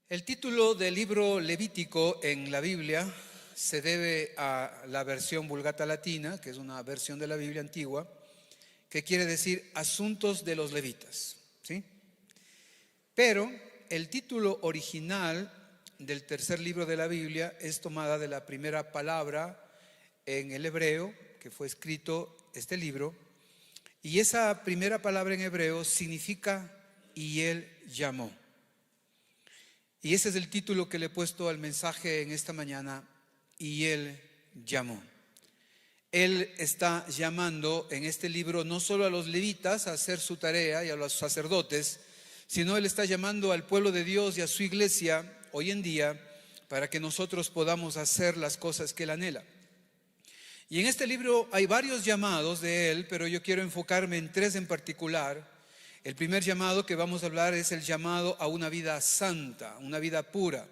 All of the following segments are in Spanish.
El título del libro Levítico en la Biblia se debe a la versión Vulgata Latina, que es una versión de la Biblia antigua, que quiere decir asuntos de los levitas, ¿sí? Pero el título original del tercer libro de la Biblia es tomada de la primera palabra en el hebreo que fue escrito este libro, y esa primera palabra en hebreo significa "y él llamó". Y ese es el título que le he puesto al mensaje en esta mañana: y él llamó. Él está llamando en este libro no solo a los levitas a hacer su tarea y a los sacerdotes, sino Él está llamando al pueblo de Dios y a su iglesia hoy en día para que nosotros podamos hacer las cosas que Él anhela. Y en este libro hay varios llamados de Él, pero yo quiero enfocarme en tres en particular. El primer llamado que vamos a hablar es el llamado a una vida santa, una vida pura.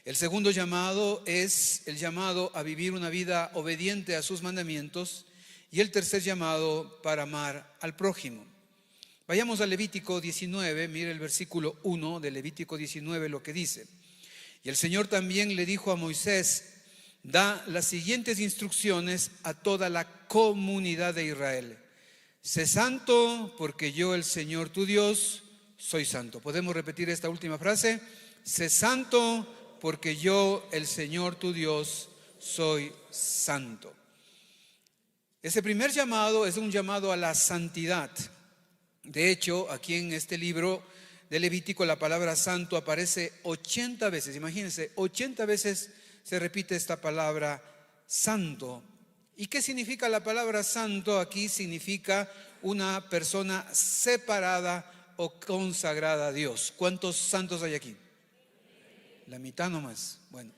El segundo llamado es el llamado a vivir una vida obediente a sus mandamientos. Y el tercer llamado para amar al prójimo. Vayamos a Levítico 19, mire el versículo 1 de Levítico 19 lo que dice. Y el Señor también le dijo a Moisés: da las siguientes instrucciones a toda la comunidad de Israel. Sé santo, porque yo, el Señor tu Dios, soy santo. ¿Podemos repetir esta última frase? Sé santo, porque yo, el Señor tu Dios, soy santo. Ese primer llamado es un llamado a la santidad. De hecho, aquí en este libro de Levítico la palabra santo aparece 80 veces. Imagínense, 80 veces se repite esta palabra santo. ¿Y qué significa la palabra santo? Aquí significa una persona separada o consagrada a Dios. ¿Cuántos santos hay aquí? La mitad nomás. Bueno,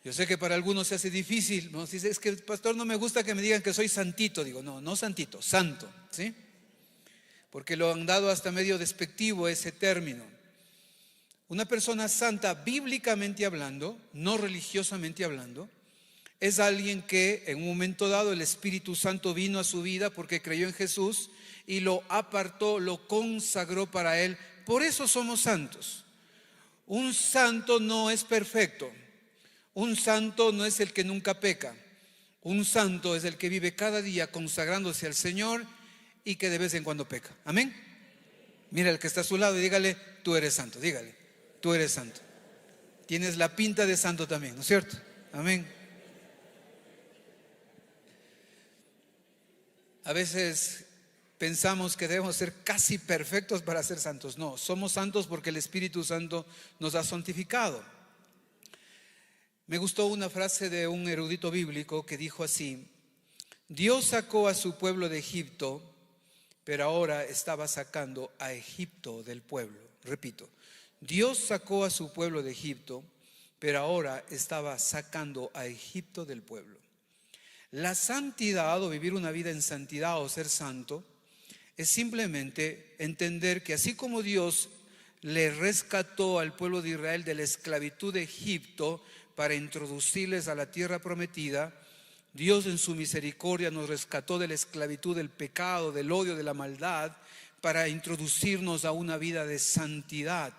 yo sé que para algunos se hace difícil, ¿no? Dice: es que, pastor, no me gusta que me digan que soy santito. Digo, no santito, santo, ¿sí? Porque lo han dado hasta medio despectivo ese término. Una persona santa, bíblicamente hablando, no religiosamente hablando, es alguien que en un momento dado el Espíritu Santo vino a su vida porque creyó en Jesús y lo apartó, lo consagró para Él. Por eso somos santos. Un santo no es perfecto. Un santo no es el que nunca peca. Un santo es el que vive cada día consagrándose al Señor y que de vez en cuando peca. Amén. Mira al que está a su lado y dígale: tú eres santo. Dígale: tú eres santo. Tienes la pinta de santo también, ¿no es cierto? Amén. A veces pensamos que debemos ser casi perfectos para ser santos. No, somos santos porque el Espíritu Santo nos ha santificado. Me gustó una frase de un erudito bíblico que dijo así: Dios sacó a su pueblo de Egipto, pero ahora estaba sacando a Egipto del pueblo. Repito, Dios sacó a su pueblo de Egipto, pero ahora estaba sacando a Egipto del pueblo. La santidad, o vivir una vida en santidad, o ser santo, es simplemente entender que así como Dios le rescató al pueblo de Israel de la esclavitud de Egipto para introducirles a la tierra prometida, Dios en su misericordia nos rescató de la esclavitud del pecado, del odio, de la maldad, para introducirnos a una vida de santidad.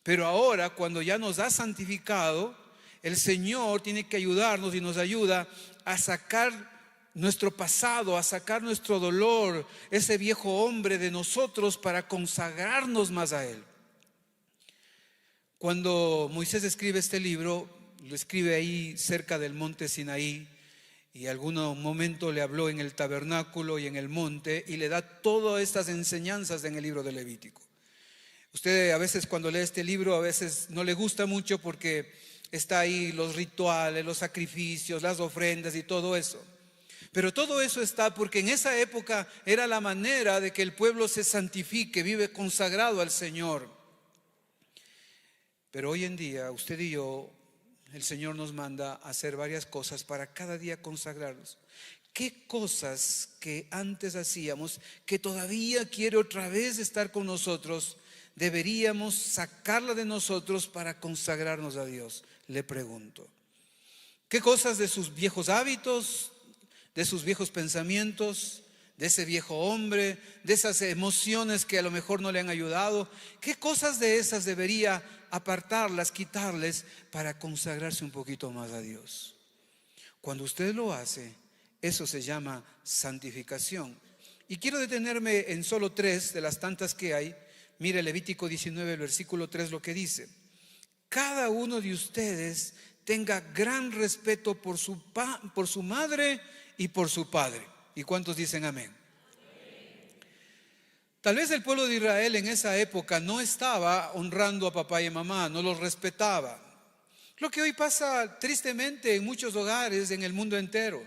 Pero ahora, cuando ya nos ha santificado, el Señor tiene que ayudarnos y nos ayuda a sacar nuestro pasado, a sacar nuestro dolor, ese viejo hombre de nosotros, para consagrarnos más a Él. Cuando Moisés escribe este libro, lo escribe ahí cerca del monte Sinaí, y algún momento le habló en el tabernáculo y en el monte, y le da todas estas enseñanzas en el libro de Levítico. Usted a veces cuando lee este libro, a veces no le gusta mucho porque está ahí los rituales, los sacrificios, las ofrendas y todo eso. Pero todo eso está porque en esa época era la manera de que el pueblo se santifique, vive consagrado al Señor. Pero hoy en día, usted y yo, el Señor nos manda a hacer varias cosas para cada día consagrarnos. ¿Qué cosas que antes hacíamos, que todavía quiere otra vez estar con nosotros, deberíamos sacarla de nosotros para consagrarnos a Dios? Le pregunto. ¿Qué cosas de sus viejos hábitos, de sus viejos pensamientos, de ese viejo hombre, de esas emociones que a lo mejor no le han ayudado. ¿Qué cosas de esas debería apartarlas, quitarles para consagrarse un poquito más a Dios? Cuando usted lo hace, eso se llama santificación. Y quiero detenerme en solo 3 de las tantas que hay. Mire Levítico 19, el versículo 3 lo que dice: cada uno de ustedes tenga gran respeto por su madre y por su padre. ¿Y cuántos dicen amén? Tal vez el pueblo de Israel en esa época no estaba honrando a papá y a mamá, no los respetaba. Lo que hoy pasa tristemente en muchos hogares en el mundo entero,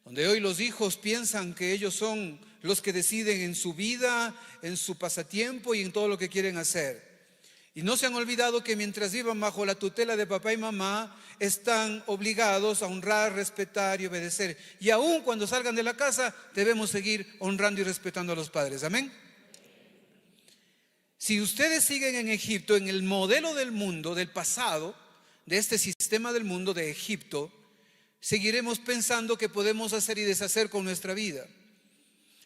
donde hoy los hijos piensan que ellos son los que deciden en su vida, en su pasatiempo y en todo lo que quieren hacer. Y no se han olvidado que mientras vivan bajo la tutela de papá y mamá, están obligados a honrar, respetar y obedecer. Y aún cuando salgan de la casa, debemos seguir honrando y respetando a los padres. ¿Amén? Si ustedes siguen en Egipto, en el modelo del mundo, del pasado, de este sistema del mundo de Egipto, seguiremos pensando que podemos hacer y deshacer con nuestra vida.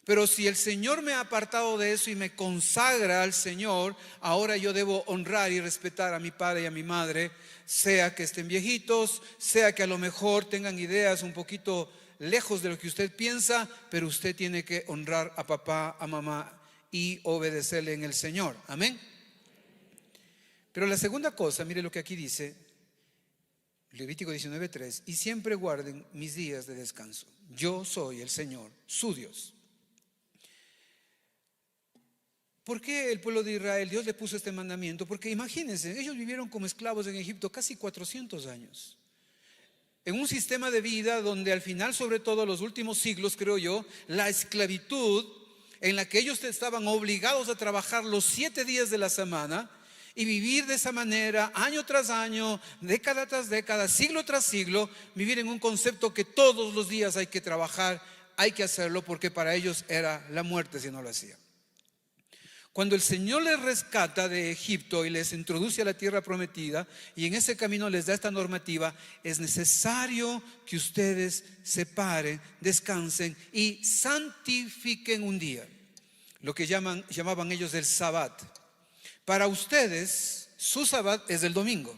Pero si el Señor me ha apartado de eso y me consagra al Señor, ahora yo debo honrar y respetar a mi padre y a mi madre, sea que estén viejitos, sea que a lo mejor tengan ideas un poquito lejos de lo que usted piensa, pero usted tiene que honrar a papá, a mamá y obedecerle en el Señor. Amén. Pero la segunda cosa, mire lo que aquí dice Levítico 19:3: y siempre guarden mis días de descanso. Yo soy el Señor, su Dios. ¿Por qué el pueblo de Israel, Dios le puso este mandamiento? Porque imagínense, ellos vivieron como esclavos en Egipto casi 400 años. En un sistema de vida donde al final, sobre todo los últimos siglos, creo yo, la esclavitud en la que ellos estaban obligados a trabajar los 7 días de la semana y vivir de esa manera, año tras año, década tras década, siglo tras siglo, vivir en un concepto que todos los días hay que trabajar, hay que hacerlo, porque para ellos era la muerte si no lo hacían. Cuando el Señor les rescata de Egipto y les introduce a la tierra prometida, y en ese camino les da esta normativa, es necesario que ustedes se paren, descansen y santifiquen un día, lo que llamaban ellos el Sabbat. Para ustedes, su Sabbat es el domingo.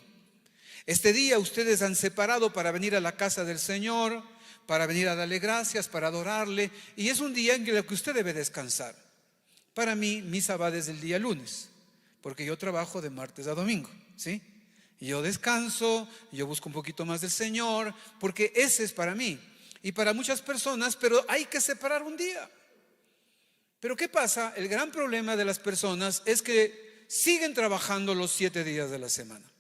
Este día ustedes han separado para venir a la casa del Señor, para venir a darle gracias, para adorarle, y es un día en el que usted debe descansar. Para mí, mi Sabbat es el día lunes, porque yo trabajo de martes a domingo, ¿sí? Y yo descanso, yo busco un poquito más del Señor, porque ese es para mí. Y para muchas personas, pero hay que separar un día. Pero ¿qué pasa? El gran problema de las personas es que siguen trabajando los 7 días de la semana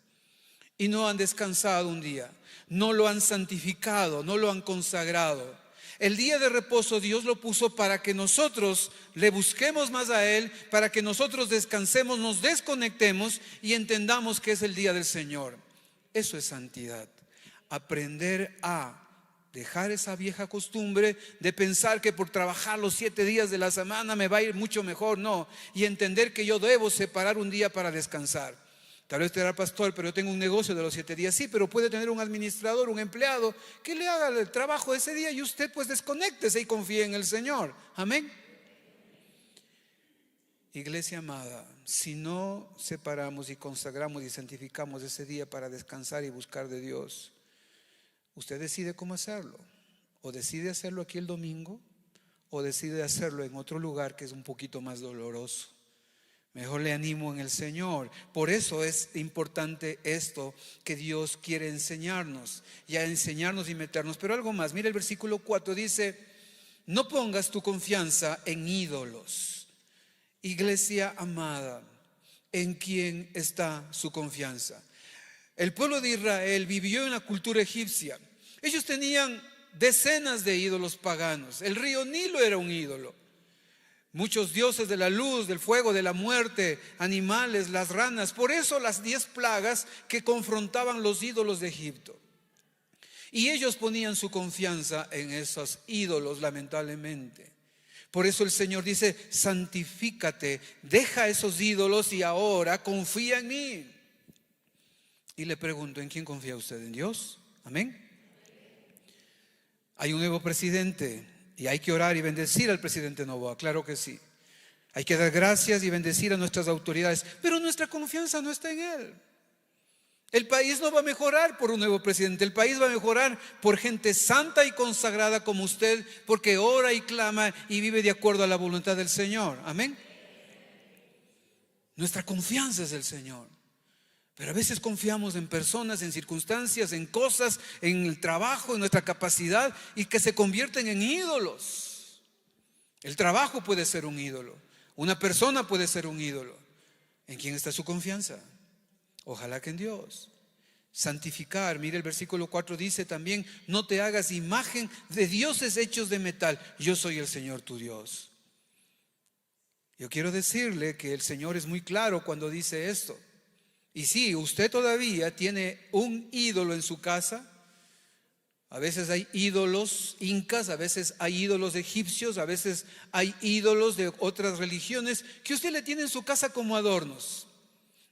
y no han descansado un día, no lo han santificado, no lo han consagrado. El día de reposo Dios lo puso para que nosotros le busquemos más a Él, para que nosotros descansemos, nos desconectemos y entendamos que es el día del Señor. Eso es santidad. Aprender a dejar esa vieja costumbre de pensar que por trabajar los 7 días de la semana me va a ir mucho mejor. No, y entender que yo debo separar un día para descansar. Tal vez usted era pastor, pero yo tengo un negocio de los 7 días. Sí, pero puede tener un administrador, un empleado que le haga el trabajo de ese día y usted pues desconéctese y confíe en el Señor. Amén. Iglesia amada, si no separamos y consagramos y santificamos ese día para descansar y buscar de Dios, usted decide cómo hacerlo. O decide hacerlo aquí el domingo, o decide hacerlo en otro lugar que es un poquito más doloroso. Mejor le animo en el Señor. Por eso es importante esto que Dios quiere enseñarnos, y a enseñarnos y meternos. Pero algo más, mira el versículo 4 dice: no pongas tu confianza en ídolos. Iglesia amada, ¿en quién está su confianza? El pueblo de Israel vivió en la cultura egipcia. Ellos tenían decenas de ídolos paganos. El río Nilo era un ídolo. Muchos dioses de la luz, del fuego, de la muerte, animales, las ranas. Por eso las 10 plagas que confrontaban los ídolos de Egipto. Y ellos ponían su confianza en esos ídolos, lamentablemente. Por eso el Señor dice: santifícate, deja esos ídolos y ahora confía en mí. Y le pregunto, ¿en quién confía usted? ¿En Dios? Amén. Hay un nuevo presidente Y hay que orar y bendecir al presidente Noboa, claro que sí. Hay que dar gracias y bendecir a nuestras autoridades, pero nuestra confianza no está en él. El país no va a mejorar por un nuevo presidente. El país va a mejorar por gente santa y consagrada como usted, porque ora y clama y vive de acuerdo a la voluntad del Señor. Amén. Nuestra confianza es el Señor. Pero a veces confiamos en personas, en circunstancias, en cosas, en el trabajo, en nuestra capacidad, y que se convierten en ídolos. El trabajo puede ser un ídolo. Una persona puede ser un ídolo. ¿En quién está su confianza? Ojalá que en Dios. Santificar, mire el versículo 4 dice también: no te hagas imagen de dioses hechos de metal, yo soy el Señor tu Dios. Yo quiero decirle que el Señor es muy claro cuando dice esto. Y si usted todavía tiene un ídolo en su casa, a veces hay ídolos incas, a veces hay ídolos egipcios, a veces hay ídolos de otras religiones que usted le tiene en su casa como adornos.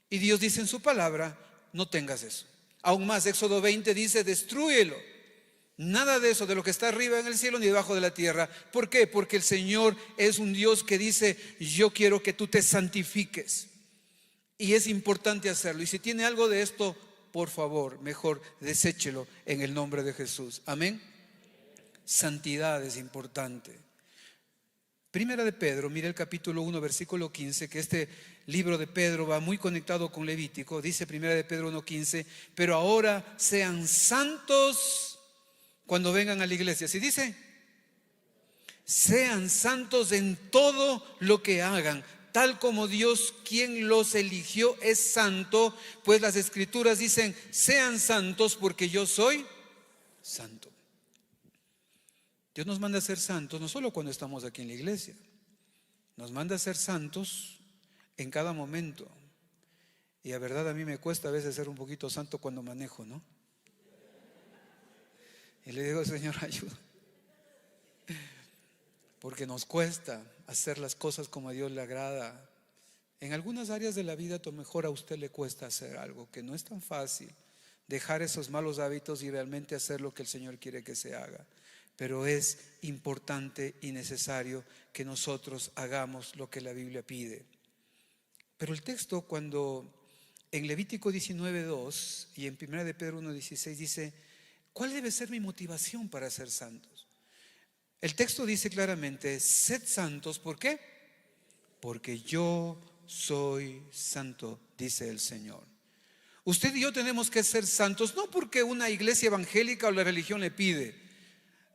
Y Dios dice en su palabra: no tengas eso. Aún más, Éxodo 20 dice: destrúyelo. Nada de eso, de lo que está arriba en el cielo ni debajo de la tierra. ¿Por qué? Porque el Señor es un Dios que dice: yo quiero que tú te santifiques. Y es importante hacerlo. Y si tiene algo de esto, por favor, mejor deséchelo en el nombre de Jesús. Amén. Santidad es importante. Primera de Pedro, mire el capítulo 1, versículo 15, que este libro de Pedro va muy conectado con Levítico. Dice Primera de Pedro 1:15: pero ahora sean santos cuando vengan a la iglesia. ¿Sí dice? Sean santos en todo lo que hagan, tal como Dios, quien los eligió, es santo. Pues las escrituras dicen: sean santos porque yo soy santo. Dios nos manda a ser santos no solo cuando estamos aquí en la iglesia, nos manda a ser santos en cada momento. Y la verdad, a mí me cuesta a veces ser un poquito santo cuando manejo, ¿no? Y le digo: Señor, ayuda. Porque nos cuesta hacer las cosas como a Dios le agrada. En algunas áreas de la vida, a lo mejor a usted le cuesta hacer algo que no es tan fácil, dejar esos malos hábitos y realmente hacer lo que el Señor quiere que se haga. Pero es importante y necesario que nosotros hagamos lo que la Biblia pide. Pero el texto, cuando en Levítico 19:2 y en 1 de Pedro 1:16 dice: ¿cuál debe ser mi motivación para ser santos? El texto dice claramente: sed santos. ¿Por qué? Porque yo soy santo, dice el Señor. Usted y yo tenemos que ser santos, no porque una iglesia evangélica o la religión le pide,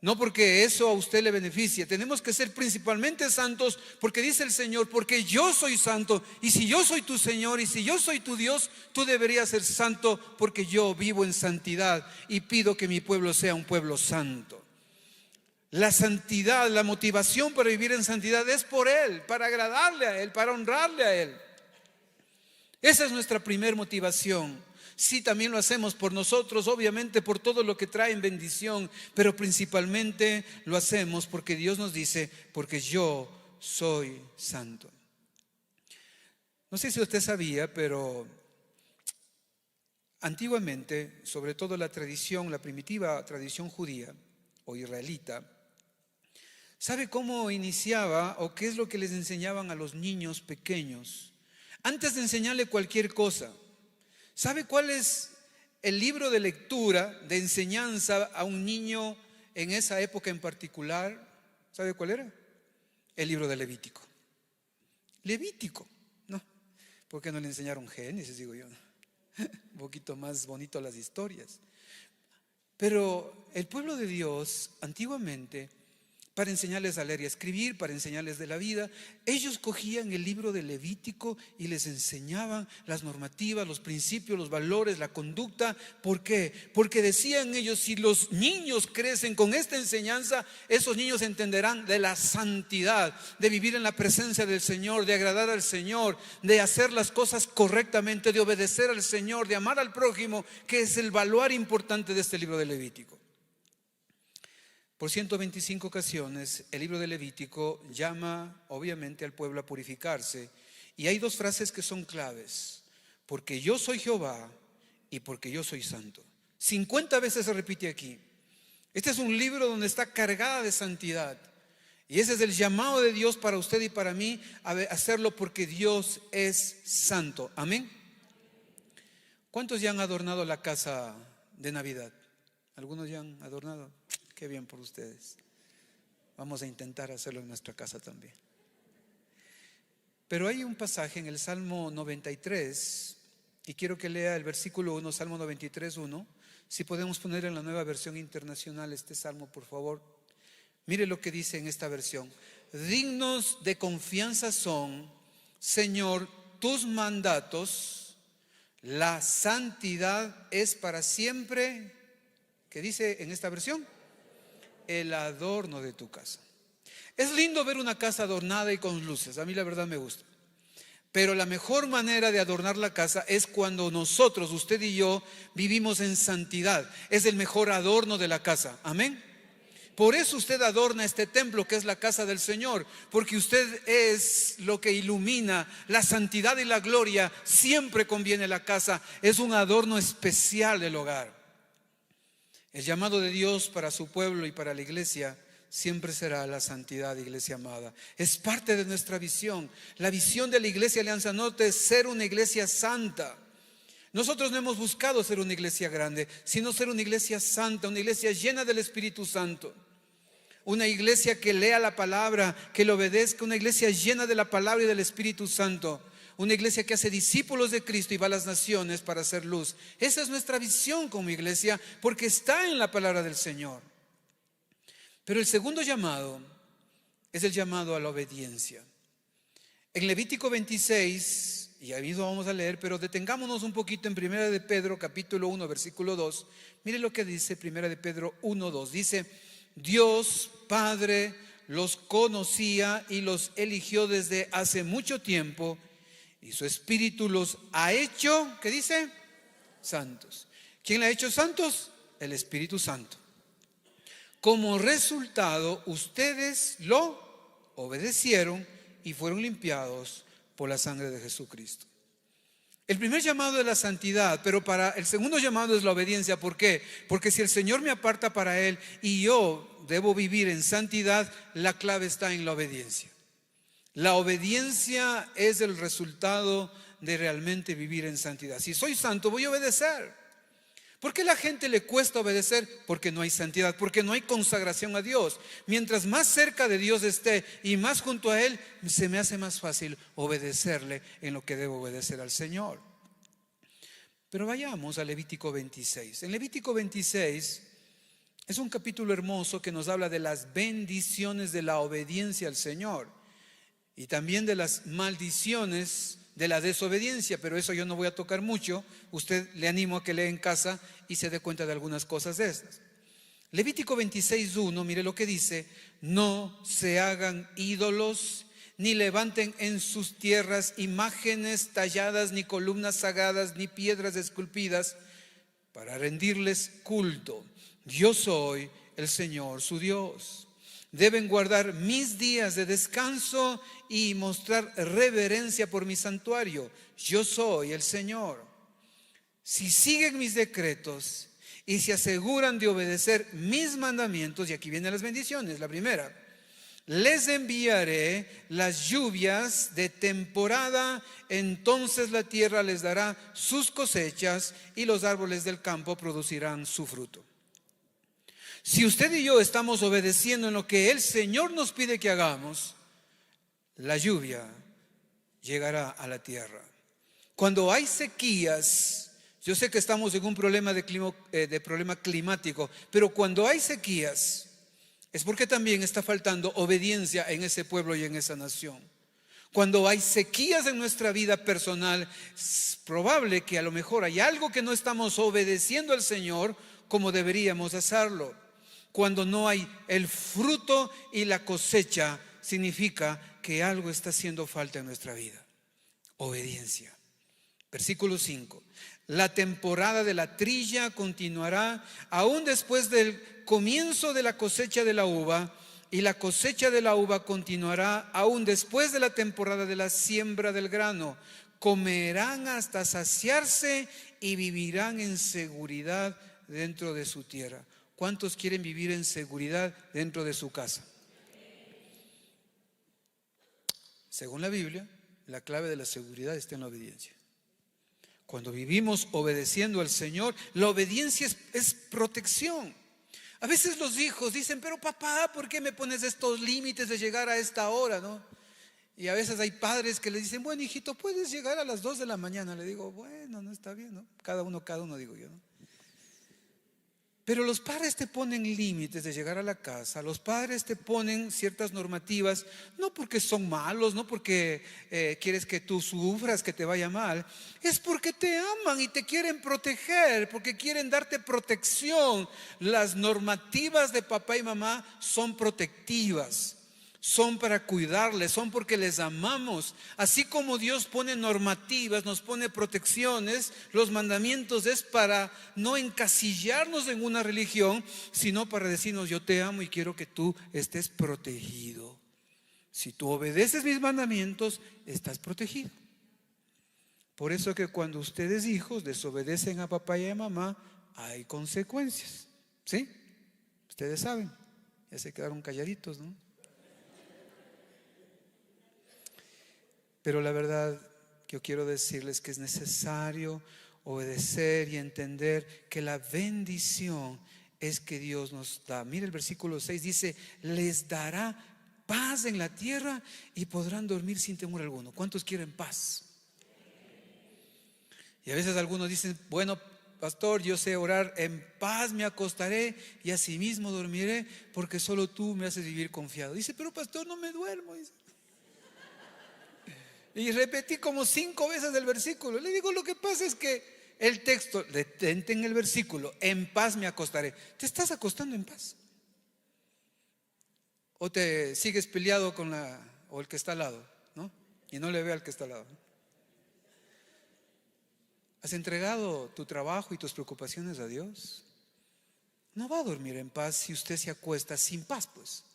no porque eso a usted le beneficie. Tenemos que ser principalmente santos porque dice el Señor: porque yo soy santo. Y si yo soy tu Señor y si yo soy tu Dios, tú deberías ser santo, porque yo vivo en santidad y pido que mi pueblo sea un pueblo santo. La santidad, la motivación para vivir en santidad es por Él, para agradarle a Él, para honrarle a Él. Esa es nuestra primer motivación. Sí, también lo hacemos por nosotros, obviamente por todo lo que trae en bendición, pero principalmente lo hacemos porque Dios nos dice: porque yo soy santo. No sé si usted sabía, pero antiguamente, sobre todo la tradición, la primitiva tradición judía o israelita, ¿sabe cómo iniciaba o qué es lo que les enseñaban a los niños pequeños? Antes de enseñarle cualquier cosa, ¿sabe cuál es el libro de lectura, de enseñanza a un niño en esa época en particular? ¿Sabe cuál era? El libro de Levítico. Levítico, ¿no? ¿Por qué no le enseñaron Génesis, digo yo? Un poquito más bonito las historias. Pero el pueblo de Dios, antiguamente, para enseñarles a leer y a escribir, para enseñarles de la vida, ellos cogían el libro de Levítico y les enseñaban las normativas, los principios, los valores, la conducta. ¿Por qué? Porque decían ellos: si los niños crecen con esta enseñanza, esos niños entenderán de la santidad, de vivir en la presencia del Señor, de agradar al Señor, de hacer las cosas correctamente, de obedecer al Señor, de amar al prójimo, que es el valor importante de este libro de Levítico. Por 125 ocasiones el libro de Levítico llama obviamente al pueblo a purificarse, y hay dos frases que son claves: porque yo soy Jehová y porque yo soy santo. 50 veces se repite aquí. Este es un libro donde está cargada de santidad. Y ese es el llamado de Dios para usted y para mí, a hacerlo porque Dios es santo. Amén. ¿Cuántos ya han adornado la casa de Navidad? ¿Algunos ya han adornado? Qué bien por ustedes. Vamos a intentar hacerlo en nuestra casa también. Pero hay un pasaje en el Salmo 93, y quiero que lea el versículo 1, Salmo 93, 1. Si podemos poner en la Nueva Versión Internacional este salmo, por favor. Mire lo que dice en esta versión: dignos de confianza son, Señor, tus mandatos, la santidad es para siempre. ¿Qué dice en esta versión? El adorno de tu casa. Es lindo ver una casa adornada y con luces, a mí la verdad me gusta. Pero la mejor manera de adornar la casa es cuando nosotros, usted y yo, vivimos en santidad. Es el mejor adorno de la casa. Amén. Por eso usted adorna este templo que es la casa del Señor, porque usted es lo que ilumina la santidad y la gloria. Siempre conviene la casa, es un adorno especial del hogar. El llamado de Dios para su pueblo y para la iglesia siempre será la santidad, iglesia amada. Es parte de nuestra visión. La visión de la iglesia Alianza Norte es ser una iglesia santa. Nosotros no hemos buscado ser una iglesia grande, sino ser una iglesia santa, una iglesia llena del Espíritu Santo. Una iglesia que lea la palabra, que le obedezca, una iglesia llena de la palabra y del Espíritu Santo. Una iglesia que hace discípulos de Cristo y va a las naciones para hacer luz. Esa es nuestra visión como iglesia, porque está en la palabra del Señor. Pero el segundo llamado es el llamado a la obediencia. En Levítico 26, y ahí lo vamos a leer, pero detengámonos un poquito en 1 de Pedro capítulo 1 versículo 2. Mire lo que dice 1 de Pedro 1, 2. Dice: Dios Padre los conocía y los eligió desde hace mucho tiempo, y su Espíritu los ha hecho, ¿qué dice? Santos. ¿Quién le ha hecho santos? El Espíritu Santo. Como resultado, ustedes lo obedecieron y fueron limpiados por la sangre de Jesucristo. El primer llamado es la santidad, pero para el segundo llamado es la obediencia. ¿Por qué? Porque si el Señor me aparta para Él y yo debo vivir en santidad, la clave está en la obediencia. La obediencia es el resultado de realmente vivir en santidad. Si soy santo, voy a obedecer. ¿Por qué a la gente le cuesta obedecer? Porque no hay santidad, porque no hay consagración a Dios. Mientras más cerca de Dios esté y más junto a Él, se me hace más fácil obedecerle en lo que debo obedecer al Señor. Pero vayamos a Levítico 26. En Levítico 26 es un capítulo hermoso que nos habla de las bendiciones de la obediencia al Señor y también de las maldiciones de la desobediencia, pero eso yo no voy a tocar mucho. Usted le animo a que lea en casa y se dé cuenta de algunas cosas de estas. Levítico 26:1, mire lo que dice: no se hagan ídolos, ni levanten en sus tierras imágenes talladas, ni columnas sagradas, ni piedras esculpidas, para rendirles culto. Yo soy el Señor su Dios. Deben guardar mis días de descanso y mostrar reverencia por mi santuario. Yo soy el Señor. Si siguen mis decretos y se aseguran de obedecer mis mandamientos, y aquí vienen las bendiciones. La primera: les enviaré las lluvias de temporada, entonces la tierra les dará sus cosechas y los árboles del campo producirán su fruto. Si usted y yo estamos obedeciendo en lo que el Señor nos pide que hagamos, la lluvia llegará a la tierra. Cuando hay sequías, yo sé que estamos en un problema de problema climático, pero cuando hay sequías es porque también está faltando obediencia en ese pueblo y en esa nación. Cuando hay sequías en nuestra vida personal, es probable que a lo mejor hay algo que no estamos obedeciendo al Señor como deberíamos hacerlo. Cuando no hay el fruto y la cosecha, significa que algo está haciendo falta en nuestra vida. Obediencia. Versículo 5. La temporada de la trilla continuará aún después del comienzo de la cosecha de la uva, y la cosecha de la uva continuará aún después de la temporada de la siembra del grano. Comerán hasta saciarse y vivirán en seguridad dentro de su tierra. ¿Cuántos quieren vivir en seguridad dentro de su casa? Según la Biblia, la clave de la seguridad está en la obediencia. Cuando vivimos obedeciendo al Señor, la obediencia es protección. A veces los hijos dicen, pero papá, ¿por qué me pones estos límites de llegar a esta hora, no? Y a veces hay padres que le dicen, bueno, hijito, puedes llegar a las 2 de la mañana. Le digo, bueno, no está bien, ¿no? Cada uno, digo yo, ¿no? Pero los padres te ponen límites de llegar a la casa. Los padres te ponen ciertas normativas, no porque son malos, no porque quieres que tú sufras, que te vaya mal. Es porque te aman y te quieren proteger, porque quieren darte protección. Las normativas de papá y mamá son protectivas. Son para cuidarles, son porque les amamos. Así como Dios pone normativas, nos pone protecciones, los mandamientos es para no encasillarnos en una religión, sino para decirnos, yo te amo y quiero que tú estés protegido. Si tú obedeces mis mandamientos, estás protegido. Por eso que cuando ustedes hijos desobedecen a papá y a mamá, hay consecuencias. ¿Sí? Ustedes saben, ya se quedaron calladitos, ¿no? Pero la verdad que yo quiero decirles que es necesario obedecer y entender que la bendición es que Dios nos da. Mira el versículo 6, dice, les dará paz en la tierra y podrán dormir sin temor alguno. ¿Cuántos quieren paz? Y a veces algunos dicen, bueno, pastor, yo sé orar, en paz me acostaré y asimismo dormiré, porque solo tú me haces vivir confiado. Dice, pero pastor, no me duermo, dice. Y repetí como 5 veces el versículo. Le digo, lo que pasa es que el texto, detente en el versículo, en paz me acostaré. ¿Te estás acostando en paz? ¿O te sigues peleado con o el que está al lado, ¿no? Y no le ve al que está al lado, ¿no? ¿Has entregado tu trabajo y tus preocupaciones a Dios? No va a dormir en paz si usted se acuesta sin paz, pues.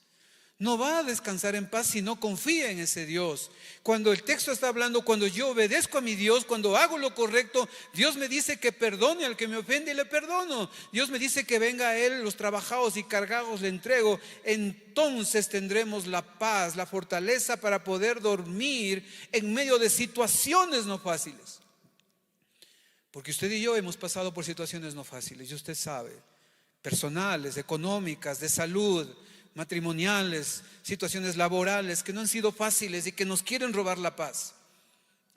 No va a descansar en paz si no confía en ese Dios. Cuando el texto está hablando, cuando yo obedezco a mi Dios, cuando hago lo correcto, Dios me dice que perdone al que me ofende y le perdono. Dios me dice que venga a Él, los trabajados y cargados le entrego. Entonces tendremos la paz, la fortaleza para poder dormir en medio de situaciones no fáciles. Porque usted y yo hemos pasado por situaciones no fáciles, y usted sabe, personales, económicas, de salud, matrimoniales, situaciones laborales que no han sido fáciles y que nos quieren robar la paz.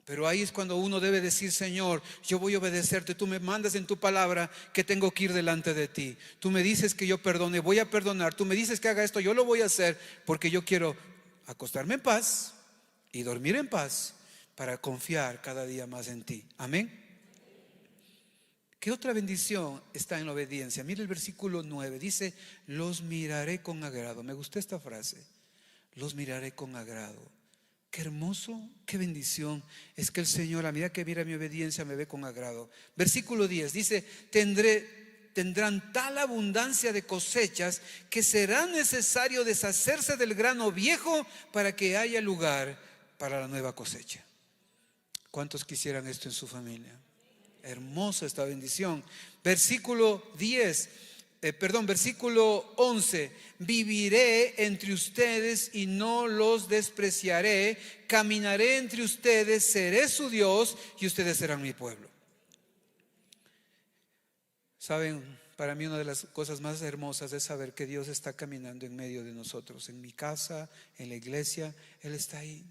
Pero ahí es cuando uno debe decir, Señor, yo voy a obedecerte. Tú me mandas en tu palabra que tengo que ir delante de ti. Tú me dices que yo perdone, voy a perdonar. Tú me dices que haga esto, yo lo voy a hacer, porque yo quiero acostarme en paz y dormir en paz para confiar cada día más en ti. Amén. ¿Qué otra bendición está en la obediencia? Mire el versículo 9, dice, los miraré con agrado. Me gustó esta frase, los miraré con agrado. Qué hermoso, qué bendición es que el Señor, a medida que mira mi obediencia, me ve con agrado. Versículo 10 dice, tendrán tal abundancia de cosechas que será necesario deshacerse del grano viejo para que haya lugar para la nueva cosecha. ¿Cuántos quisieran esto en su familia? Hermosa esta bendición. Versículo 11, viviré entre ustedes y no los despreciaré, caminaré entre ustedes, seré su Dios y ustedes serán mi pueblo. Saben, para mí una de las cosas más hermosas es saber que Dios está caminando en medio de nosotros, en mi casa, en la iglesia, Él está ahí.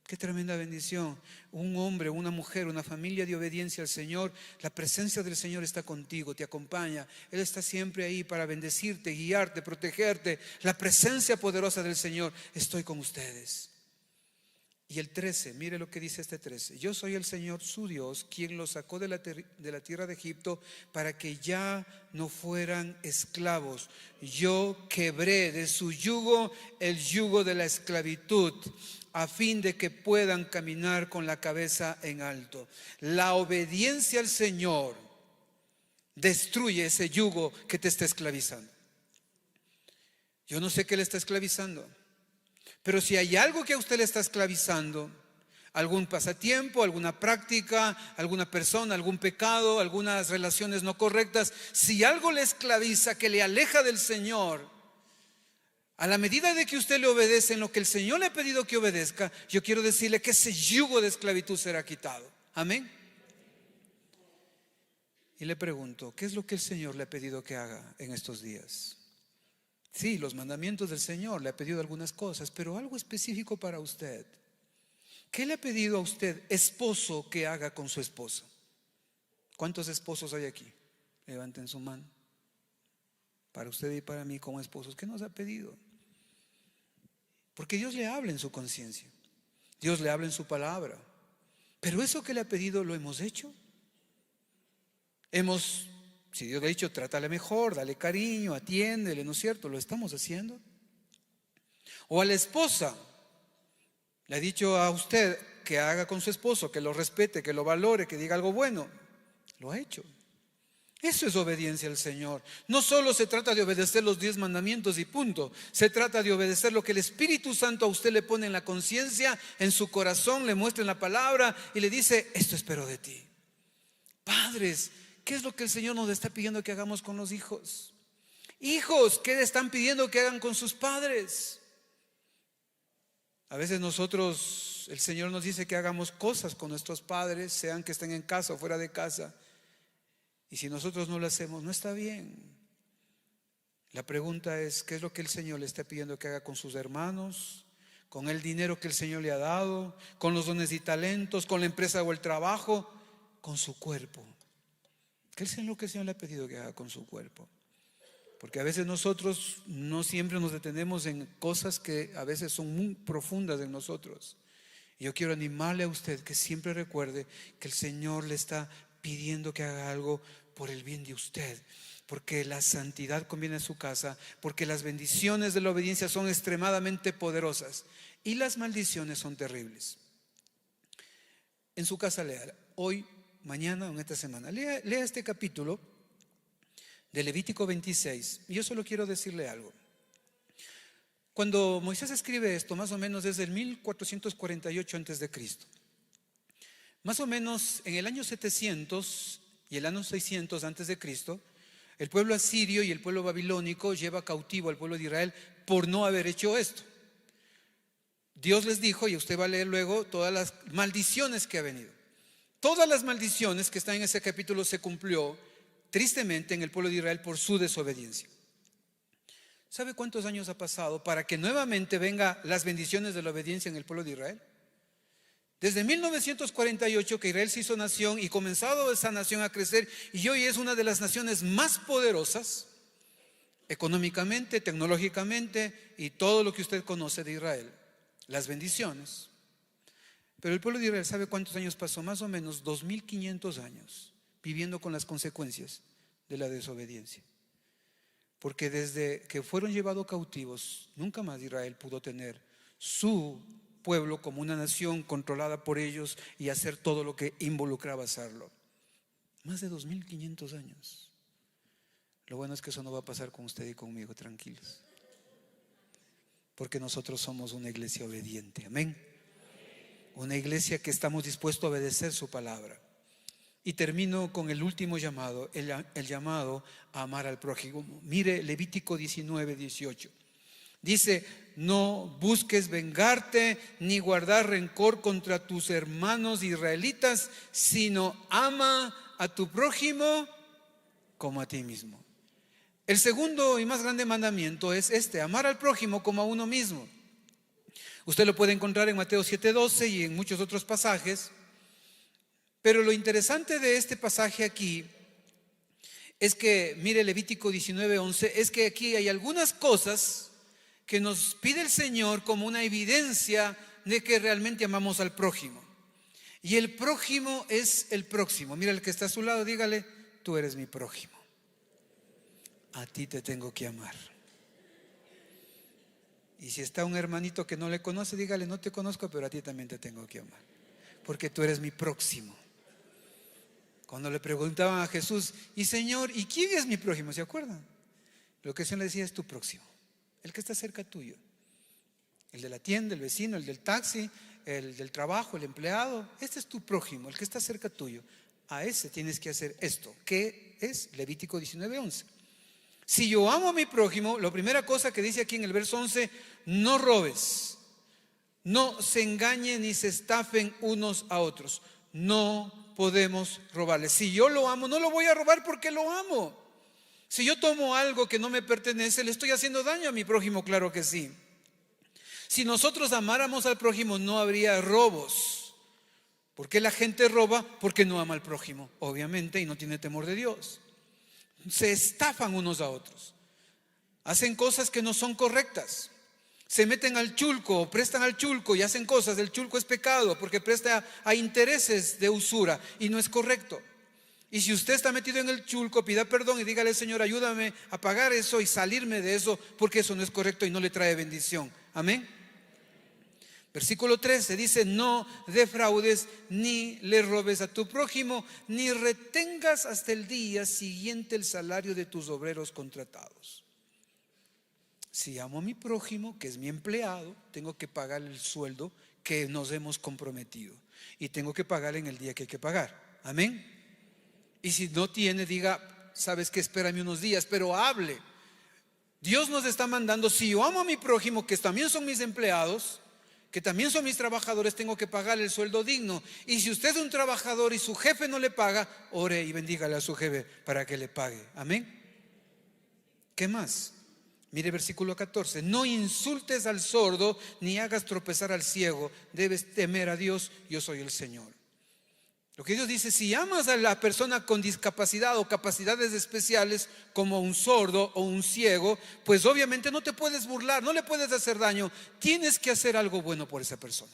Qué tremenda bendición. Un hombre, una mujer, una familia de obediencia al Señor. La presencia del Señor está contigo, te acompaña. Él está siempre ahí para bendecirte, guiarte, protegerte. La presencia poderosa del Señor. Estoy con ustedes. Y el 13, mire lo que dice este 13. Yo soy el Señor su Dios, quien los sacó de la tierra de Egipto para que ya no fueran esclavos. Yo quebré de su yugo el yugo de la esclavitud, a fin de que puedan caminar con la cabeza en alto. La obediencia al Señor destruye ese yugo que te está esclavizando. Yo no sé qué le está esclavizando, pero si hay algo que a usted le está esclavizando, algún pasatiempo, alguna práctica, alguna persona, algún pecado, algunas relaciones no correctas, si algo le esclaviza, que le aleja del Señor, A la medida de que usted le obedece en lo que el Señor le ha pedido que obedezca, yo quiero decirle que ese yugo de esclavitud será quitado. Amén. Y le pregunto, ¿qué es lo que el Señor le ha pedido que haga en estos días? Sí, los mandamientos del Señor, le ha pedido algunas cosas, pero algo específico para usted. ¿Qué le ha pedido a usted, esposo, que haga con su esposa? ¿Cuántos esposos hay aquí? Levanten su mano. Para usted y para mí como esposos, ¿qué nos ha pedido? Porque Dios le habla en su conciencia, Dios le habla en su palabra. Pero eso que le ha pedido, ¿lo hemos hecho? Si Dios le ha dicho, trátale mejor, dale cariño, atiéndele, ¿no es cierto? ¿Lo estamos haciendo? O a la esposa, le ha dicho a usted que haga con su esposo, que lo respete, que lo valore, que diga algo bueno. Lo ha hecho. Eso es obediencia al Señor. No solo se trata de obedecer los 10 mandamientos y punto. Se trata de obedecer lo que el Espíritu Santo a usted le pone en la conciencia, en su corazón, le muestra en la palabra y le dice, esto espero de ti. Padres, ¿qué es lo que el Señor nos está pidiendo que hagamos con los hijos? Hijos, ¿qué le están pidiendo que hagan con sus padres? A veces nosotros, el Señor nos dice que hagamos cosas con nuestros padres, sean que estén en casa o fuera de casa. Y si nosotros no lo hacemos, no está bien. La pregunta es, ¿qué es lo que el Señor le está pidiendo que haga con sus hermanos? Con el dinero que el Señor le ha dado, con los dones y talentos, con la empresa o el trabajo, con su cuerpo. ¿Qué es lo que el Señor le ha pedido que haga con su cuerpo? Porque a veces nosotros no siempre nos detenemos en cosas que a veces son muy profundas en nosotros. Y yo quiero animarle a usted que siempre recuerde que el Señor le está pidiendo que haga algo por el bien de usted, porque la santidad conviene a su casa, porque las bendiciones de la obediencia son extremadamente poderosas y las maldiciones son terribles. En su casa lea hoy, mañana o en esta semana, lea este capítulo de Levítico 26. Y yo solo quiero decirle algo. Cuando Moisés escribe esto, más o menos desde el 1448 antes de Cristo, más o menos en el año 700 y el año 600 antes de Cristo, el pueblo asirio y el pueblo babilónico lleva cautivo al pueblo de Israel por no haber hecho esto. Dios les dijo, y usted va a leer luego todas las maldiciones que ha venido. Todas las maldiciones que están en ese capítulo se cumplió tristemente en el pueblo de Israel por su desobediencia. ¿Sabe cuántos años ha pasado para que nuevamente vengan las bendiciones de la obediencia en el pueblo de Israel? Desde 1948 que Israel se hizo nación y comenzado esa nación a crecer, y hoy es una de las naciones más poderosas económicamente, tecnológicamente y todo lo que usted conoce de Israel, las bendiciones. Pero el pueblo de Israel, ¿sabe cuántos años pasó? Más o menos 2500 años viviendo con las consecuencias de la desobediencia. Porque desde que fueron llevados cautivos, nunca más Israel pudo tener su pueblo como una nación controlada por ellos y hacer todo lo que involucraba hacerlo. Más de 2500 años. Lo bueno es que eso no va a pasar con usted y conmigo, tranquilos. Porque nosotros somos una iglesia obediente, amén. Una iglesia que estamos dispuestos a obedecer su palabra. Y termino con el último llamado, el llamado a amar al prójimo. Mire Levítico 19:18. Dice, no busques vengarte ni guardar rencor contra tus hermanos israelitas, sino ama a tu prójimo como a ti mismo. El segundo y más grande mandamiento es este, amar al prójimo como a uno mismo. Usted lo puede encontrar en Mateo 7:12 y en muchos otros pasajes. Pero lo interesante de este pasaje aquí es que, mire Levítico 19:11, es que aquí hay algunas cosas que nos pide el Señor como una evidencia de que realmente amamos al prójimo. Y el prójimo es el próximo. Mira el que está a su lado, dígale, tú eres mi prójimo. A ti te tengo que amar. Y si está un hermanito que no le conoce, dígale, no te conozco, pero a ti también te tengo que amar. Porque tú eres mi próximo. Cuando le preguntaban a Jesús, y Señor, ¿y quién es mi prójimo? ¿Se acuerdan? Lo que el Señor le decía es tu próximo, el que está cerca tuyo. El de la tienda, el vecino, el del taxi, el del trabajo, el empleado. Este es tu prójimo, el que está cerca tuyo. A ese tienes que hacer esto, que es Levítico 19:11. Si yo amo a mi prójimo, la primera cosa que dice aquí en el verso 11, no robes, no se engañen ni se estafen unos a otros. No podemos robarle. Si yo lo amo, no lo voy a robar porque lo amo. Si yo tomo algo que no me pertenece, ¿le estoy haciendo daño a mi prójimo? Claro que sí. Si nosotros amáramos al prójimo, no habría robos. ¿Por qué la gente roba? Porque no ama al prójimo, obviamente, y no tiene temor de Dios. Se estafan unos a otros. Hacen cosas que no son correctas. Se meten al chulco o prestan al chulco y hacen cosas. El chulco es pecado porque presta a intereses de usura y no es correcto. Y si usted está metido en el chulco, pida perdón y dígale: Señor, ayúdame a pagar eso y salirme de eso, porque eso no es correcto y no le trae bendición. Amén. Versículo 13 dice: no defraudes ni le robes a tu prójimo, ni retengas hasta el día siguiente el salario de tus obreros contratados. Si amo a mi prójimo, que es mi empleado, tengo que pagar el sueldo que nos hemos comprometido y tengo que pagar en el día que hay que pagar. Amén. Y si no tiene, diga: sabes que espérame unos días, pero hable. Dios nos está mandando: si yo amo a mi prójimo, que también son mis empleados, que también son mis trabajadores, tengo que pagarle el sueldo digno. Y si usted es un trabajador y su jefe no le paga, ore y bendígale a su jefe para que le pague. Amén. ¿Qué más? Mire versículo 14: no insultes al sordo ni hagas tropezar al ciego, debes temer a Dios, yo soy el Señor. Lo que Dios dice: si amas a la persona con discapacidad o capacidades especiales, como un sordo o un ciego, pues obviamente no te puedes burlar, no le puedes hacer daño. Tienes que hacer algo bueno por esa persona.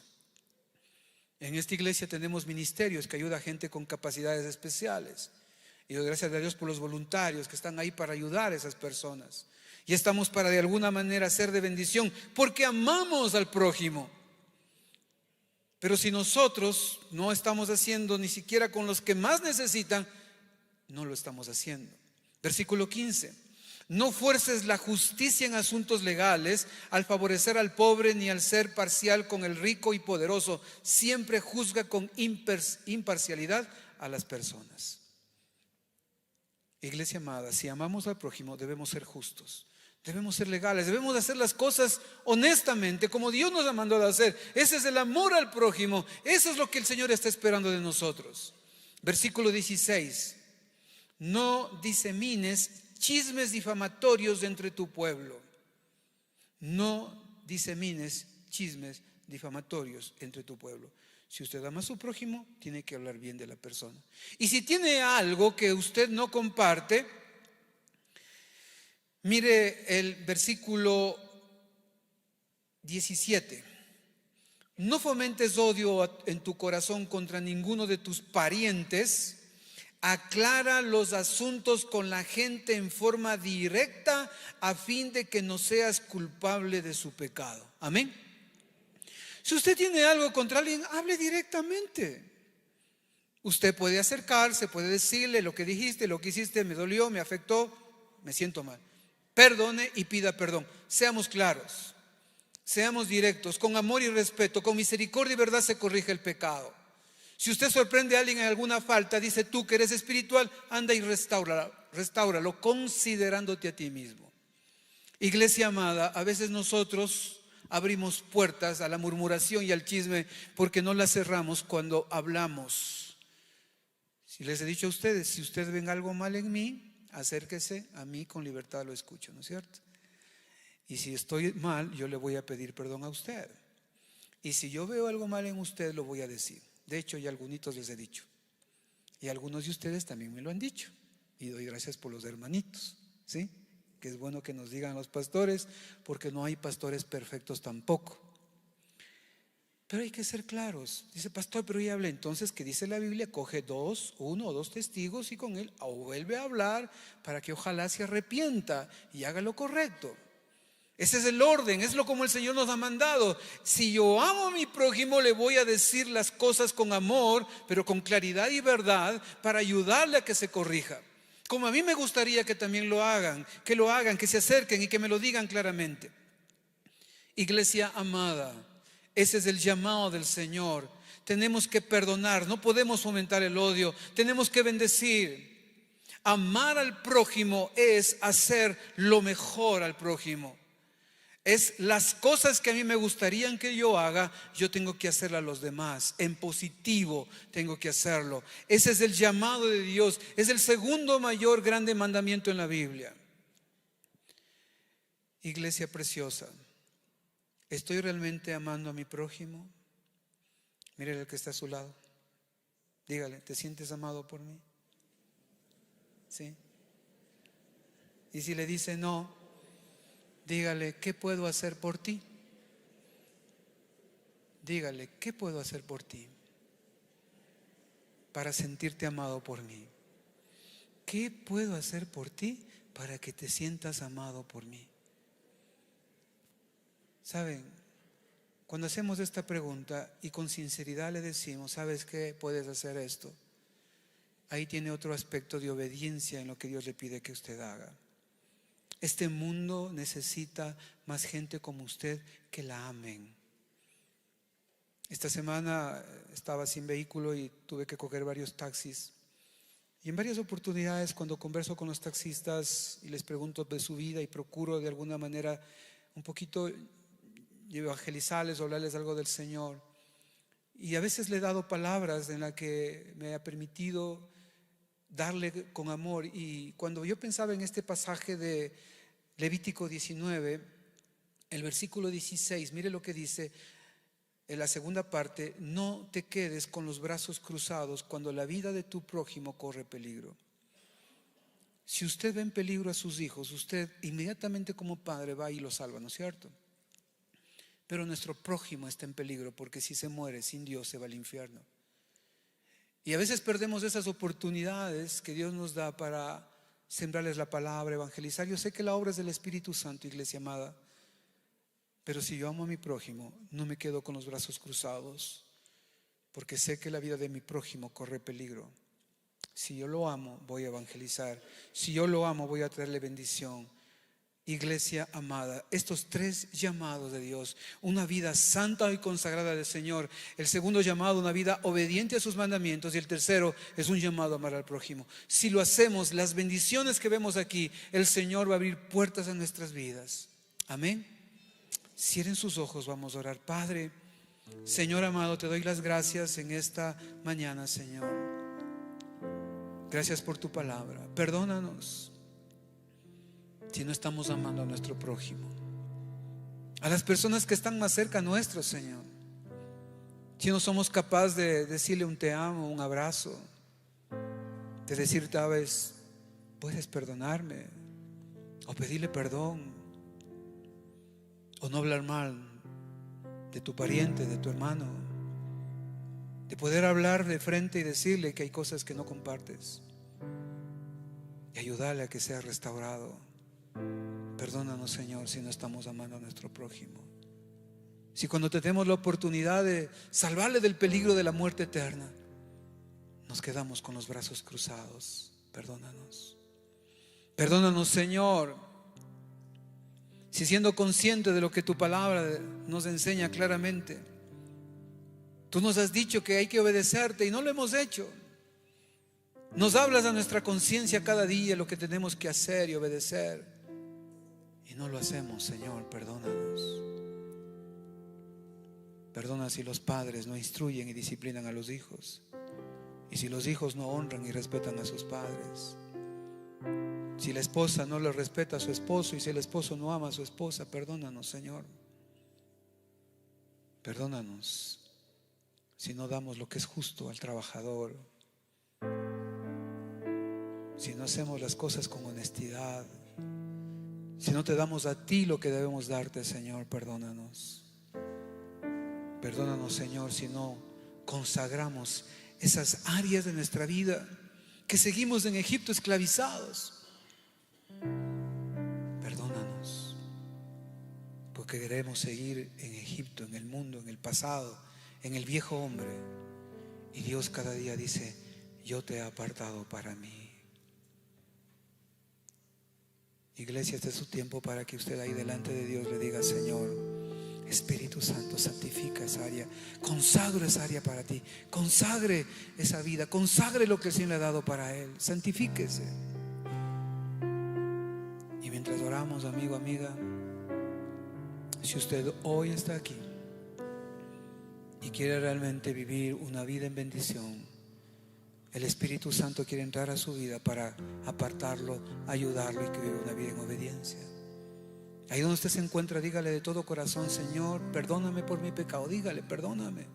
En esta iglesia tenemos ministerios que ayudan a gente con capacidades especiales. Y doy gracias a Dios por los voluntarios que están ahí para ayudar a esas personas. Y estamos para de alguna manera ser de bendición, porque amamos al prójimo. Pero si nosotros no estamos haciendo ni siquiera con los que más necesitan, no lo estamos haciendo. Versículo 15: no fuerces la justicia en asuntos legales al favorecer al pobre, ni al ser parcial con el rico y poderoso. Siempre juzga con imparcialidad a las personas. Iglesia amada, si amamos al prójimo, debemos ser justos. Debemos ser legales, debemos hacer las cosas honestamente, como Dios nos ha mandado a hacer. Ese es el amor al prójimo. Eso es lo que el Señor está esperando de nosotros. Versículo 16: no disemines chismes difamatorios entre tu pueblo. No disemines chismes difamatorios entre tu pueblo. Si usted ama a su prójimo, tiene que hablar bien de la persona. Y si tiene algo que usted no comparte, mire el versículo 17: no fomentes odio en tu corazón contra ninguno de tus parientes. Aclara los asuntos con la gente en forma directa, a fin de que no seas culpable de su pecado. Amén. Si usted tiene algo contra alguien, hable directamente. Usted puede acercarse, puede decirle: lo que dijiste, lo que hiciste me dolió, me afectó, me siento mal. Perdone y pida perdón. Seamos claros, seamos directos, con amor y respeto, con misericordia y verdad se corrige el pecado. Si usted sorprende a alguien en alguna falta, dice: tú que eres espiritual, anda y restáuralo, considerándote a ti mismo. Iglesia amada, a veces nosotros abrimos puertas a la murmuración y al chisme porque no las cerramos cuando hablamos. Si les he dicho a ustedes: si ustedes ven algo mal en mí, acérquese a mí, con libertad lo escucho, ¿no es cierto? Y si estoy mal, yo le voy a pedir perdón a usted. Y si yo veo algo mal en usted, lo voy a decir. De hecho, ya algunos les he dicho. Y algunos de ustedes también me lo han dicho. Y doy gracias por los hermanitos, ¿sí? Que es bueno que nos digan los pastores, porque no hay pastores perfectos tampoco. Pero hay que ser claros. Dice: pastor, pero ya hablé. Entonces, ¿qué dice la Biblia? Coge uno o dos testigos y con él vuelve a hablar, para que ojalá se arrepienta y haga lo correcto. Ese es el orden, es lo como el Señor nos ha mandado. Si yo amo a mi prójimo, le voy a decir las cosas con amor, pero con claridad y verdad, para ayudarle a que se corrija. Como a mí me gustaría que también lo hagan, que se acerquen y que me lo digan claramente. Iglesia amada, ese es el llamado del Señor. Tenemos que perdonar, no podemos fomentar el odio, tenemos que bendecir. Amar al prójimo es hacer lo mejor al prójimo. Es las cosas que a mí me gustarían que yo haga, yo tengo que hacerlas a los demás. En positivo tengo que hacerlo. Ese es el llamado de Dios. Es el segundo mayor grande mandamiento en la Biblia. Iglesia preciosa, ¿estoy realmente amando a mi prójimo? Mire el que está a su lado. Dígale, ¿te sientes amado por mí? ¿Sí? Y si le dice no, dígale, ¿qué puedo hacer por ti? Dígale, ¿qué puedo hacer por ti para sentirte amado por mí? ¿Qué puedo hacer por ti para que te sientas amado por mí? ¿Saben? Cuando hacemos esta pregunta y con sinceridad le decimos, ¿sabes qué? Puedes hacer esto. Ahí tiene otro aspecto de obediencia en lo que Dios le pide que usted haga. Este mundo necesita más gente como usted que la amen. Esta semana estaba sin vehículo y tuve que coger varios taxis. Y en varias oportunidades, cuando converso con los taxistas y les pregunto de su vida y procuro de alguna manera un poquito evangelizarles o hablarles algo del Señor, y a veces le he dado palabras en las que me ha permitido darle con amor. Y cuando yo pensaba en este pasaje de Levítico 19, el versículo 16, mire lo que dice en la segunda parte: no te quedes con los brazos cruzados cuando la vida de tu prójimo corre peligro. Si usted ve en peligro a sus hijos, usted inmediatamente como padre va y los salva, ¿no es cierto? Pero nuestro prójimo está en peligro, porque si se muere sin Dios se va al infierno. Y a veces perdemos esas oportunidades que Dios nos da para sembrarles la palabra, evangelizar. Yo sé que la obra es del Espíritu Santo, iglesia amada, pero si yo amo a mi prójimo, no me quedo con los brazos cruzados, porque sé que la vida de mi prójimo corre peligro. Si yo lo amo, voy a evangelizar. Si yo lo amo, voy a traerle bendición. Iglesia amada, estos tres llamados de Dios: una vida santa y consagrada del Señor; el segundo llamado, una vida obediente a sus mandamientos; y el tercero es un llamado a amar al prójimo. Si lo hacemos, las bendiciones que vemos aquí, el Señor va a abrir puertas en nuestras vidas. Amén. Cierren sus ojos, vamos a orar. Padre, Señor amado, te doy las gracias en esta mañana, Señor. Gracias por tu palabra. Perdónanos si no estamos amando a nuestro prójimo, a las personas que están más cerca nuestro, Señor. Si no somos capaces de decirle un te amo, un abrazo, de decir tal vez, puedes perdonarme, o pedirle perdón, o no hablar mal de tu pariente, de tu hermano, de poder hablar de frente y decirle que hay cosas que no compartes y ayudarle a que sea restaurado. Perdónanos, Señor, si no estamos amando a nuestro prójimo. Si cuando tenemos la oportunidad de salvarle del peligro de la muerte eterna, nos quedamos con los brazos cruzados. Perdónanos. Perdónanos, Señor, si siendo consciente de lo que tu palabra nos enseña claramente, tú nos has dicho que hay que obedecerte y no lo hemos hecho. Nos hablas a nuestra conciencia cada día lo que tenemos que hacer y obedecer, y no lo hacemos, Señor. Perdónanos. Perdona si los padres no instruyen y disciplinan a los hijos, y si los hijos no honran y respetan a sus padres, si la esposa no le respeta a su esposo y si el esposo no ama a su esposa. Perdónanos, Señor. Perdónanos si no damos lo que es justo al trabajador, si no hacemos las cosas con honestidad, si no te damos a ti lo que debemos darte, Señor. Perdónanos. Perdónanos, Señor, si no consagramos esas áreas de nuestra vida que seguimos en Egipto esclavizados. Perdónanos, porque queremos seguir en Egipto, en el mundo, en el pasado, en el viejo hombre. Y Dios cada día dice: yo te he apartado para mí. Iglesia, este es su tiempo para que usted ahí delante de Dios le diga: Señor, Espíritu Santo, santifica esa área, consagre esa área para ti, consagre esa vida, consagre lo que el Señor le ha dado para él. Santifíquese. mientras oramos, amigo, amiga, si usted hoy está aquí y quiere realmente vivir una vida en bendición, el Espíritu Santo quiere entrar a su vida para apartarlo, ayudarlo y que viva una vida en obediencia. Ahí donde usted se encuentra, dígale de todo corazón: Señor, perdóname por mi pecado. Dígale: perdóname.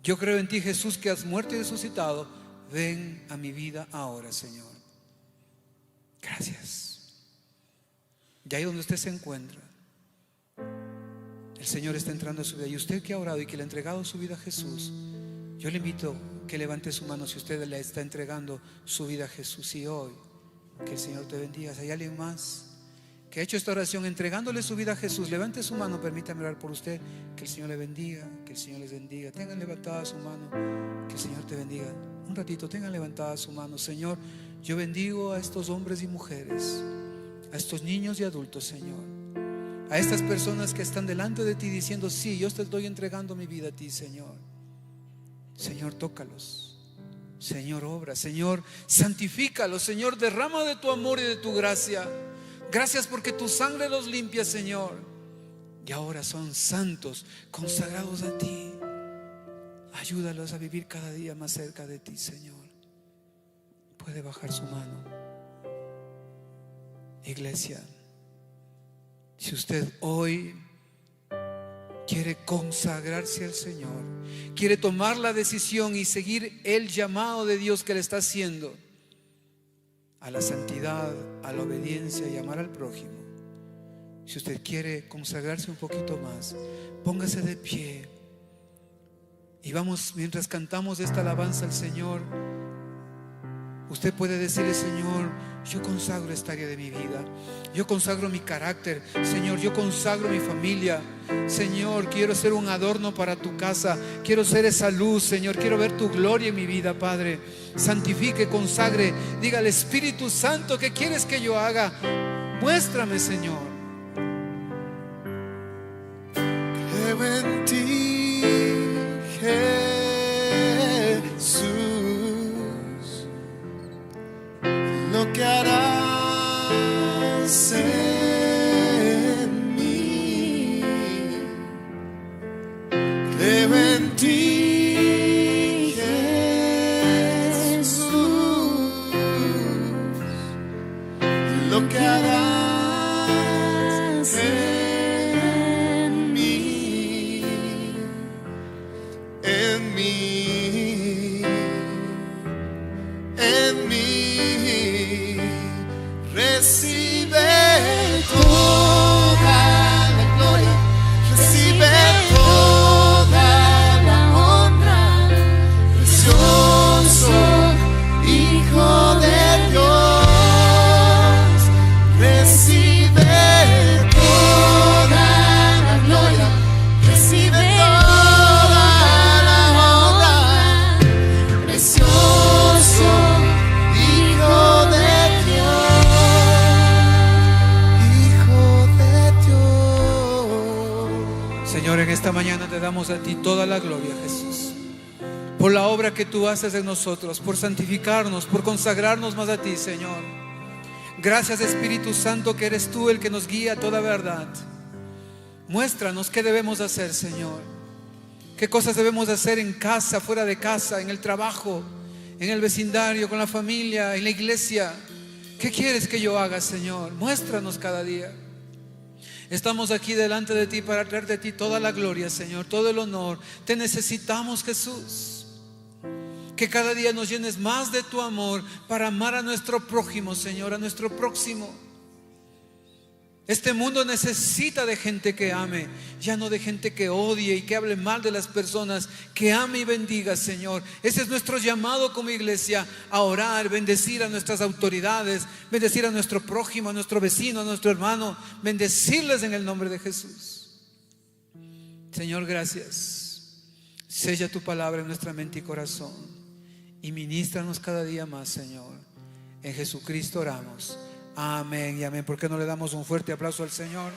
Yo creo en ti, Jesús, que has muerto y resucitado. Ven a mi vida ahora, Señor. Gracias. Y ahí donde usted se encuentra, el Señor está entrando a su vida. Y usted que ha orado y que le ha entregado su vida a Jesús, yo le invito que levante su mano si usted le está entregando su vida a Jesús. Y hoy, que el Señor te bendiga. Si hay alguien más que ha hecho esta oración entregándole su vida a Jesús, levante su mano, permítame orar por usted. Que el Señor le bendiga, que el Señor les bendiga. Tengan levantada su mano, que el Señor te bendiga. Un ratito, tengan levantada su mano. Señor, yo bendigo a estos hombres y mujeres, a estos niños y adultos, Señor, a estas personas que están delante de ti diciendo: sí, yo te estoy entregando mi vida a ti, Señor. Señor, tócalos. Señor, obra. Señor, santifícalos. Señor, derrama de tu amor y de tu gracia. Gracias porque tu sangre los limpia, Señor. Y ahora son santos, consagrados a ti. Ayúdalos a vivir cada día más cerca de ti, Señor. Puede bajar su mano. Iglesia, si usted hoy quiere consagrarse al Señor, quiere tomar la decisión y seguir el llamado de Dios que le está haciendo a la santidad, a la obediencia y amar al prójimo, si usted quiere consagrarse un poquito más, póngase de pie y vamos, mientras cantamos esta alabanza al Señor, usted puede decirle: Señor, yo consagro esta área de mi vida, yo consagro mi carácter, Señor, yo consagro mi familia, Señor, quiero ser un adorno para tu casa, quiero ser esa luz, Señor, quiero ver tu gloria en mi vida, Padre. Santifique, consagre, diga al Espíritu Santo: ¿qué quieres que yo haga? Muéstrame, Señor. Creo en ti, Jesús, lo que harás en mí. Creo en ti, Jesús, lo que harás en mí, en mí, en mí. Recibe toda la gloria, recibe toda la honra, precioso Hijo de Dios. Recibe toda la gloria, recibe toda la honra, precioso Hijo de Dios. Señor, en esta mañana te damos a ti toda la gloria, Jesús, por la obra que tú haces en nosotros, por santificarnos, por consagrarnos más a ti, Señor. Gracias, Espíritu Santo, que eres tú el que nos guía a toda verdad. Muéstranos qué debemos hacer, Señor. Qué cosas debemos hacer en casa, fuera de casa, en el trabajo, en el vecindario, con la familia, en la iglesia. ¿Qué quieres que yo haga, Señor? Muéstranos cada día. Estamos aquí delante de ti para traer de ti toda la gloria, Señor, todo el honor. Te necesitamos, Jesús. Que cada día nos llenes más de tu amor para amar a nuestro prójimo, Señor, a nuestro próximo. Este mundo necesita de gente que ame, ya no de gente que odie y que hable mal de las personas, que ame y bendiga, Señor. Ese es nuestro llamado como iglesia, a orar, bendecir a nuestras autoridades, bendecir a nuestro prójimo, a nuestro vecino, a nuestro hermano, bendecirles en el nombre de Jesús. Señor, gracias. Sella tu palabra en nuestra mente y corazón y ministranos cada día más, Señor. En Jesucristo oramos. Amén y amén. ¿Por qué no le damos un fuerte aplauso al Señor?